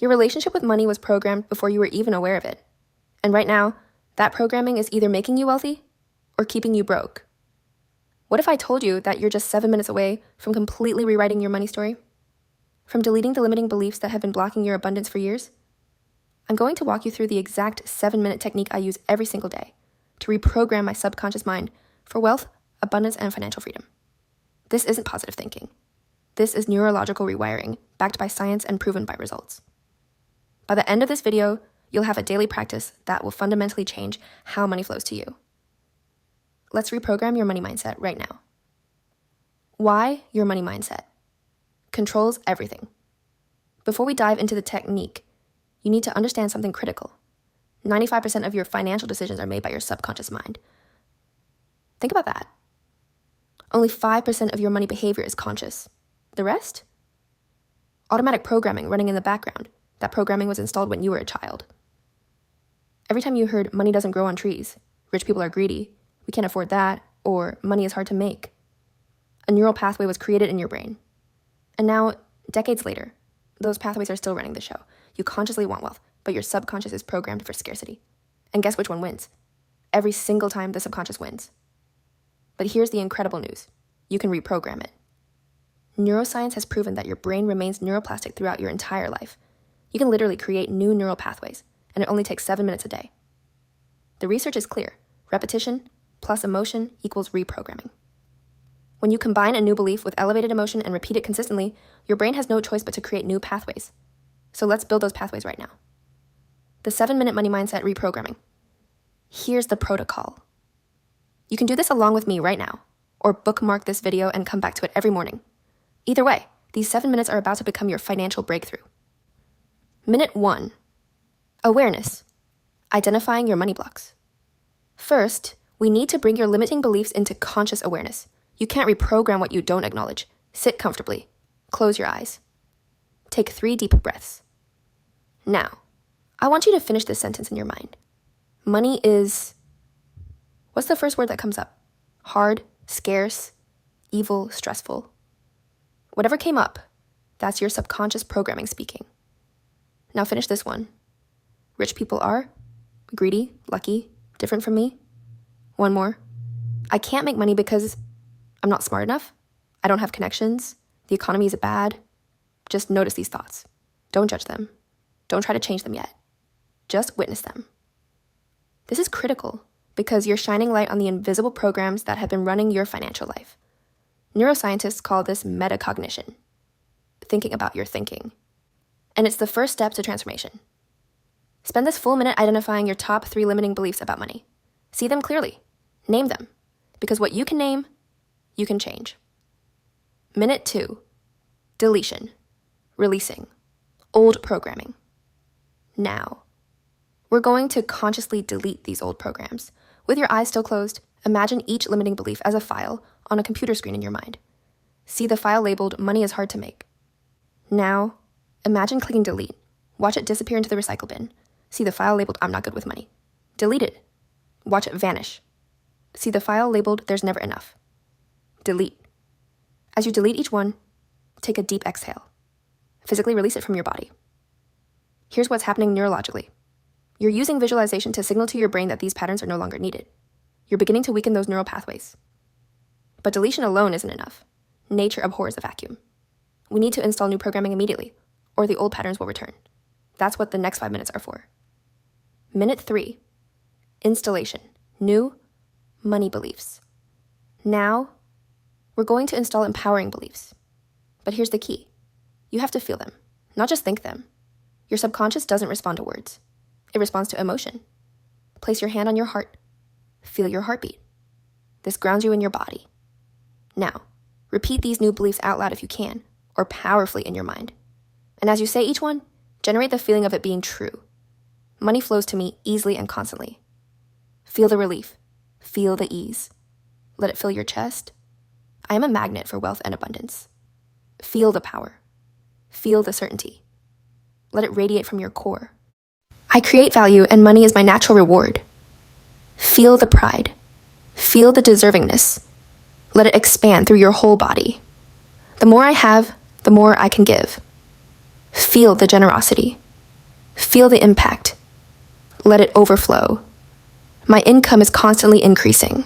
Your relationship with money was programmed before you were even aware of it. And right now, that programming is either making you wealthy or keeping you broke. What if I told you that you're just 7 minutes away from completely rewriting your money story? From deleting the limiting beliefs that have been blocking your abundance for years? I'm going to walk you through the exact 7-minute technique I use every single day to reprogram my subconscious mind for wealth, abundance, and financial freedom. This isn't positive thinking. This is neurological rewiring, backed by science and proven by results. By the end of this video, you'll have a daily practice that will fundamentally change how money flows to you. Let's reprogram your money mindset right now. Why your money mindset controls everything. Before we dive into the technique, you need to understand something critical. 95% of your financial decisions are made by your subconscious mind. Think about that. Only 5% of your money behavior is conscious. The rest? Automatic programming running in the background. That programming was installed when you were a child. Every time you heard money doesn't grow on trees, rich people are greedy, we can't afford that, or money is hard to make, a neural pathway was created in your brain. And now, decades later, those pathways are still running the show. You consciously want wealth, but your subconscious is programmed for scarcity. And guess which one wins? Every single time the subconscious wins. But here's the incredible news. You can reprogram it. Neuroscience has proven that your brain remains neuroplastic throughout your entire life. You can literally create new neural pathways, and it only takes 7 minutes a day. The research is clear. Repetition plus emotion equals reprogramming. When you combine a new belief with elevated emotion and repeat it consistently, your brain has no choice but to create new pathways. So let's build those pathways right now. The 7-minute money mindset reprogramming. Here's the protocol. You can do this along with me right now, or bookmark this video and come back to it every morning. Either way, these 7 minutes are about to become your financial breakthrough. Minute 1. Awareness. Identifying your money blocks. First, we need to bring your limiting beliefs into conscious awareness. You can't reprogram what you don't acknowledge. Sit comfortably. Close your eyes. Take 3 deep breaths. Now, I want you to finish this sentence in your mind. Money is... What's the first word that comes up? Hard, scarce, evil, stressful. Whatever came up, that's your subconscious programming speaking. Now finish this one. Rich people are greedy, lucky, different from me. One more. I can't make money because I'm not smart enough. I don't have connections. The economy is bad. Just notice these thoughts. Don't judge them. Don't try to change them yet. Just witness them. This is critical because you're shining light on the invisible programs that have been running your financial life. Neuroscientists call this metacognition, thinking about your thinking. And it's the first step to transformation. Spend this full minute identifying your top 3 limiting beliefs about money. See them clearly. Name them. Because what you can name, you can change. Minute 2. Deletion. Releasing. Old programming. Now, we're going to consciously delete these old programs. With your eyes still closed, imagine each limiting belief as a file on a computer screen in your mind. See the file labeled "Money is hard to make." Now, imagine clicking delete. Watch it disappear into the recycle bin. See the file labeled "I'm not good with money." Delete it. Watch it vanish. See the file labeled "There's never enough." Delete. As you delete each one, take a deep exhale. Physically release it from your body. Here's what's happening neurologically. You're using visualization to signal to your brain that these patterns are no longer needed. You're beginning to weaken those neural pathways. But deletion alone isn't enough. Nature abhors a vacuum. We need to install new programming immediately, or the old patterns will return. That's what the next 5 minutes are for. Minute 3. Installation. New money beliefs. Now, we're going to install empowering beliefs. But here's the key. You have to feel them, not just think them. Your subconscious doesn't respond to words. It responds to emotion. Place your hand on your heart. Feel your heartbeat. This grounds you in your body. Now, repeat these new beliefs out loud if you can, or powerfully in your mind. And as you say each one, generate the feeling of it being true. Money flows to me easily and constantly. Feel the relief. Feel the ease. Let it fill your chest. I am a magnet for wealth and abundance. Feel the power. Feel the certainty. Let it radiate from your core. I create value and money is my natural reward. Feel the pride. Feel the deservingness. Let it expand through your whole body. The more I have, the more I can give. Feel the generosity. Feel the impact. Let it overflow. My income is constantly increasing.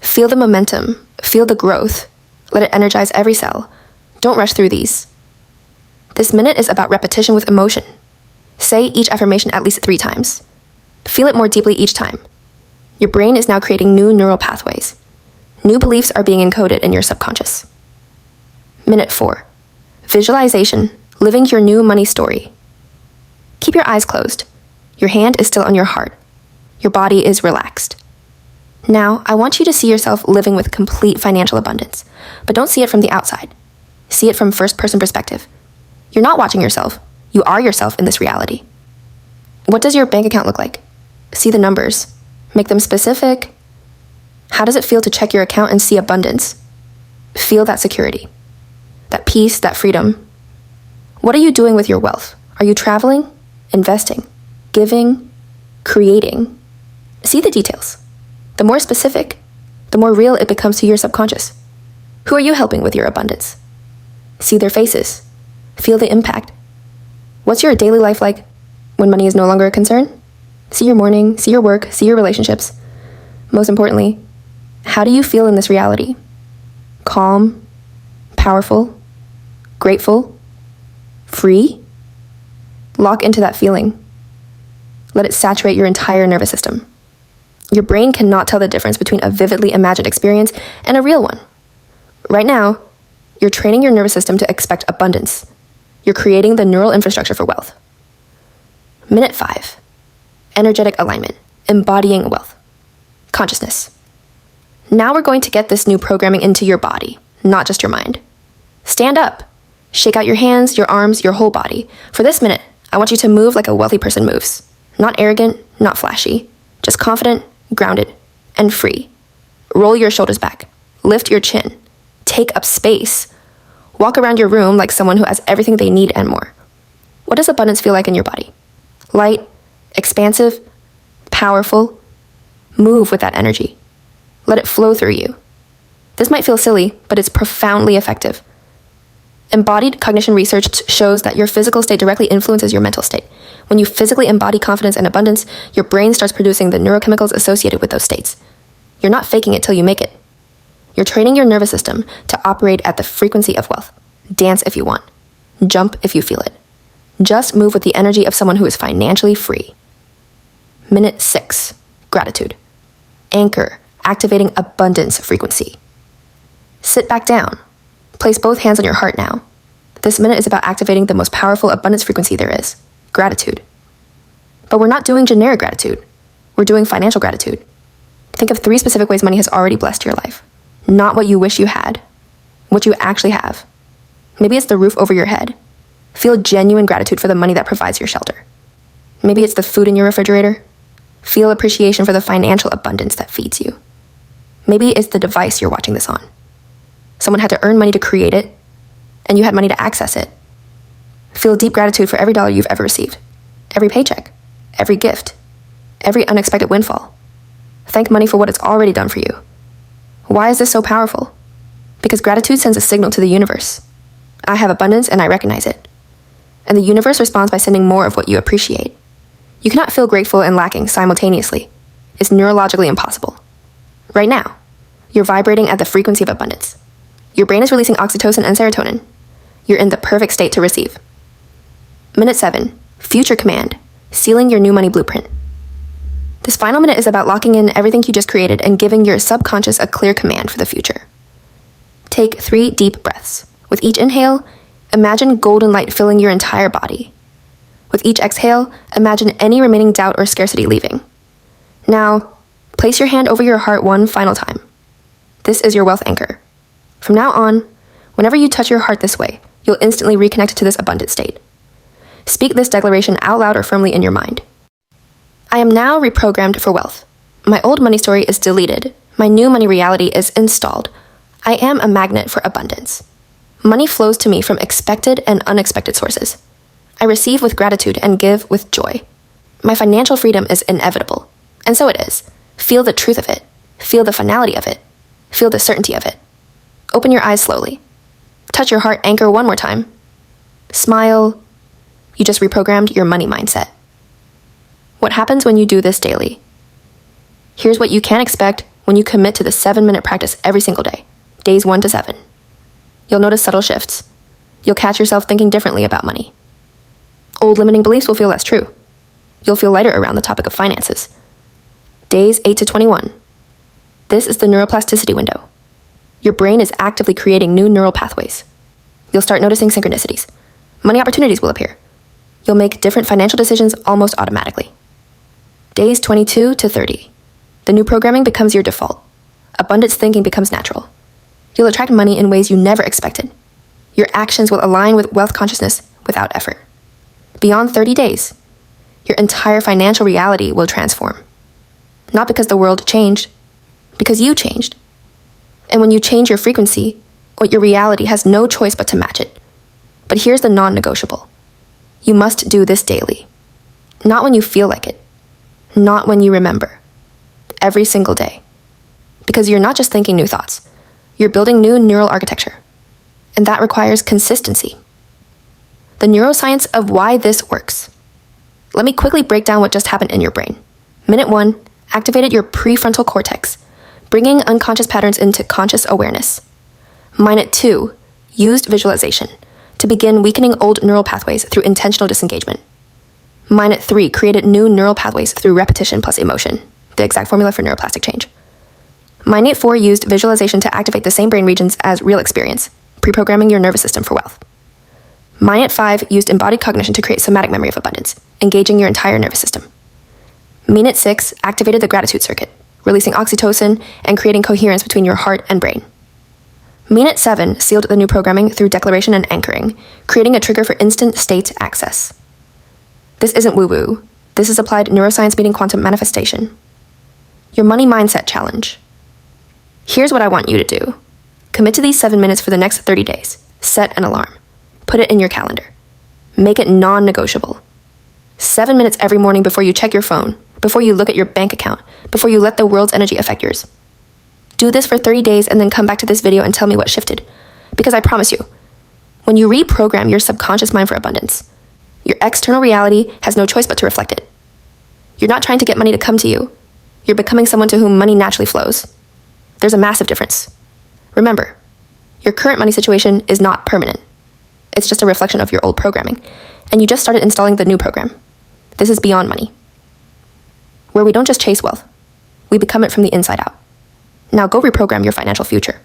Feel the momentum. Feel the growth. Let it energize every cell. Don't rush through these. This minute is about repetition with emotion. Say each affirmation at least 3 times. Feel it more deeply each time. Your brain is now creating new neural pathways. New beliefs are being encoded in your subconscious. Minute 4. Visualization, living your new money story. Keep your eyes closed. Your hand is still on your heart. Your body is relaxed. Now, I want you to see yourself living with complete financial abundance, but don't see it from the outside. See it from first-person perspective. You're not watching yourself. You are yourself in this reality. What does your bank account look like? See the numbers. Make them specific. How does it feel to check your account and see abundance? Feel that security, that peace, that freedom. What are you doing with your wealth? Are you traveling, investing, giving, creating? See the details. The more specific, the more real it becomes to your subconscious. Who are you helping with your abundance? See their faces. Feel the impact. What's your daily life like when money is no longer a concern? See your morning, see your work, see your relationships. Most importantly, how do you feel in this reality? Calm, powerful, grateful, free? Lock into that feeling. Let it saturate your entire nervous system. Your brain cannot tell the difference between a vividly imagined experience and a real one. Right now, you're training your nervous system to expect abundance. You're creating the neural infrastructure for wealth. Minute 5. Energetic alignment, embodying wealth. Consciousness. Now we're going to get this new programming into your body, not just your mind. Stand up. Shake out your hands, your arms, your whole body. For this minute, I want you to move like a wealthy person moves. Not arrogant, not flashy. Just confident, grounded, and free. Roll your shoulders back. Lift your chin. Take up space. Walk around your room like someone who has everything they need and more. What does abundance feel like in your body? Light, expansive, powerful. Move with that energy. Let it flow through you. This might feel silly, but it's profoundly effective. Embodied cognition research shows that your physical state directly influences your mental state. When you physically embody confidence and abundance, your brain starts producing the neurochemicals associated with those states. You're not faking it till you make it. You're training your nervous system to operate at the frequency of wealth. Dance if you want. Jump if you feel it. Just move with the energy of someone who is financially free. Minute 6. Gratitude. Anchor, activating abundance frequency. Sit back down. Place both hands on your heart now. This minute is about activating the most powerful abundance frequency there is, gratitude. But we're not doing generic gratitude. We're doing financial gratitude. Think of 3 specific ways money has already blessed your life. Not what you wish you had, what you actually have. Maybe it's the roof over your head. Feel genuine gratitude for the money that provides your shelter. Maybe it's the food in your refrigerator. Feel appreciation for the financial abundance that feeds you. Maybe it's the device you're watching this on. Someone had to earn money to create it, and you had money to access it. Feel deep gratitude for every dollar you've ever received, every paycheck, every gift, every unexpected windfall. Thank money for what it's already done for you. Why is this so powerful? Because gratitude sends a signal to the universe. I have abundance and I recognize it. And the universe responds by sending more of what you appreciate. You cannot feel grateful and lacking simultaneously. It's neurologically impossible. Right now, you're vibrating at the frequency of abundance. Your brain is releasing oxytocin and serotonin. You're in the perfect state to receive. Minute 7, future command, sealing your new money blueprint. This final minute is about locking in everything you just created and giving your subconscious a clear command for the future. Take 3 deep breaths. With each inhale, imagine golden light filling your entire body. With each exhale, imagine any remaining doubt or scarcity leaving. Now, place your hand over your heart one final time. This is your wealth anchor. From now on, whenever you touch your heart this way, you'll instantly reconnect to this abundant state. Speak this declaration out loud or firmly in your mind. I am now reprogrammed for wealth. My old money story is deleted. My new money reality is installed. I am a magnet for abundance. Money flows to me from expected and unexpected sources. I receive with gratitude and give with joy. My financial freedom is inevitable. And so it is. Feel the truth of it. Feel the finality of it. Feel the certainty of it. Open your eyes slowly. Touch your heart anchor one more time. Smile. You just reprogrammed your money mindset. What happens when you do this daily? Here's what you can expect when you commit to the 7-minute practice every single day, days 1 to 7. You'll notice subtle shifts. You'll catch yourself thinking differently about money. Old limiting beliefs will feel less true. You'll feel lighter around the topic of finances. Days 8 to 21. This is the neuroplasticity window. Your brain is actively creating new neural pathways. You'll start noticing synchronicities. Money opportunities will appear. You'll make different financial decisions almost automatically. Days 22 to 30. The new programming becomes your default. Abundance thinking becomes natural. You'll attract money in ways you never expected. Your actions will align with wealth consciousness without effort. Beyond 30 days, your entire financial reality will transform. Not because the world changed, because you changed. And when you change your frequency, your reality has no choice but to match it. But here's the non-negotiable. You must do this daily. Not when you feel like it. Not when you remember. Every single day. Because you're not just thinking new thoughts. You're building new neural architecture. And that requires consistency. The neuroscience of why this works. Let me quickly break down what just happened in your brain. Minute 1, activated your prefrontal cortex, bringing unconscious patterns into conscious awareness. Minute 2, used visualization to begin weakening old neural pathways through intentional disengagement. Minute 3, created new neural pathways through repetition plus emotion, the exact formula for neuroplastic change. Minute 4 used visualization to activate the same brain regions as real experience, pre-programming your nervous system for wealth. Minute 5 used embodied cognition to create somatic memory of abundance, engaging your entire nervous system. Minute 6 activated the gratitude circuit, releasing oxytocin and creating coherence between your heart and brain. Minute 7 sealed the new programming through declaration and anchoring, creating a trigger for instant state access. This isn't woo-woo. This is applied neuroscience meeting quantum manifestation. Your money mindset challenge. Here's what I want you to do. Commit to these 7 minutes for the next 30 days. Set an alarm. Put it in your calendar. Make it non-negotiable. 7 minutes every morning before you check your phone, before you look at your bank account, before you let the world's energy affect yours. Do this for 30 days and then come back to this video and tell me what shifted. Because I promise you, when you reprogram your subconscious mind for abundance, your external reality has no choice but to reflect it. You're not trying to get money to come to you. You're becoming someone to whom money naturally flows. There's a massive difference. Remember, your current money situation is not permanent. It's just a reflection of your old programming, and you just started installing the new program. This is beyond money, where we don't just chase wealth, we become it from the inside out. Now go reprogram your financial future.